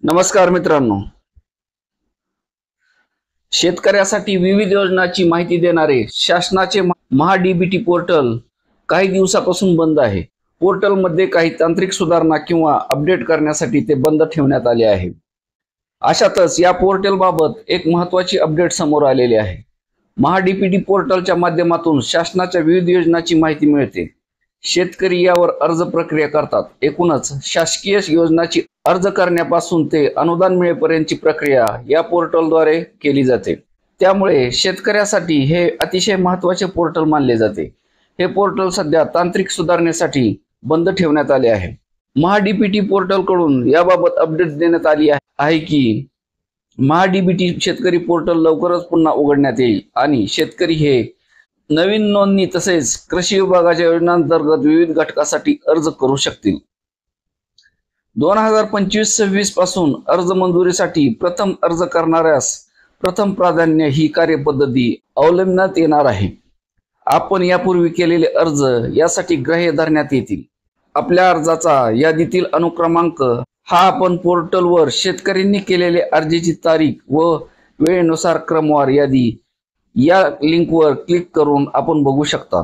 नमस्कार मित्रांनो, शेतकऱ्यासाठी विविध योजनांची माहिती देणारे शासनाचे महा-डीबीटी पोर्टल काही दिवसापासून बंद आहे। पोर्टलमध्ये काही तांत्रिक सुधारणा किंवा अपडेट करण्यासाठी ते बंद ठेवण्यात आले आहे। अशातच या पोर्टलबाबत एक महत्त्वाची अपडेट समोर आलेली आहे। महा-डीबीटी पोर्टलच्या माध्यमातून शासनाच्या विविध योजनांची माहिती मिळते। शेतकरी यावर अर्ज प्रक्रिया करतात। एकूणच शासकीय योजनांची अर्ज करण्यापासून ते अनुदान मिळेपर्यंतची प्रक्रिया या पोर्टलद्वारे केली जाते। त्यामुळे शेतकऱ्यासाठी हे अतिशय महत्त्वाचे पोर्टल मानले जाते। हे पोर्टल सध्या तांत्रिक सुधारणेसाठी बंद ठेवण्यात आले आहे। महा-डीबीटी पोर्टलकडून याबाबत अपडेट देण्यात आली आहे की महा-डीबीटी शेतकरी पोर्टल लवकरच पुन्हा उघडण्यात येईल आणि शेतकरी हे नवीन नोंदणी तसेच कृषी विभागाच्या योजनांतर्गत विविध घटकासाठी अर्ज करू शकतील। 2025-26 पासून अर्ज मंजुरीसाठी प्रथम अर्ज करणाऱ्यास प्रथम प्राधान्य ही कार्यपद्धती अवलंबण्यात येणार आहे। आपण यापूर्वी केलेले अर्ज यासाठी ग्राह्य धरण्यात येतील। आपल्या अर्जाचा यादीतील अनुक्रमांक हा आपण पोर्टलवर शेतकऱ्यांनी केलेले अर्जाची तारीख व वेळेनुसार क्रमवार यादी या लिंकवर क्लिक करून आपण बघू शकता।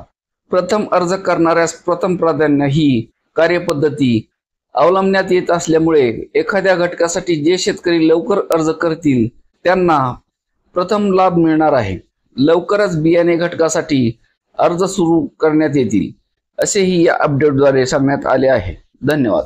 प्रथम अर्ज करणाऱ्यास प्रथम प्राधान्य ही कार्यपद्धती अवलंबण्यात येत असल्यामुळे एखाद्या घटकासाठी जे शेतकरी लवकर अर्ज करतील त्यांना प्रथम लाभ मिळणार आहे। लवकरच बियाणे घटकासाठी अर्ज सुरू करण्यात येतील असेही या अपडेटद्वारे सांगण्यात आले आहे। धन्यवाद।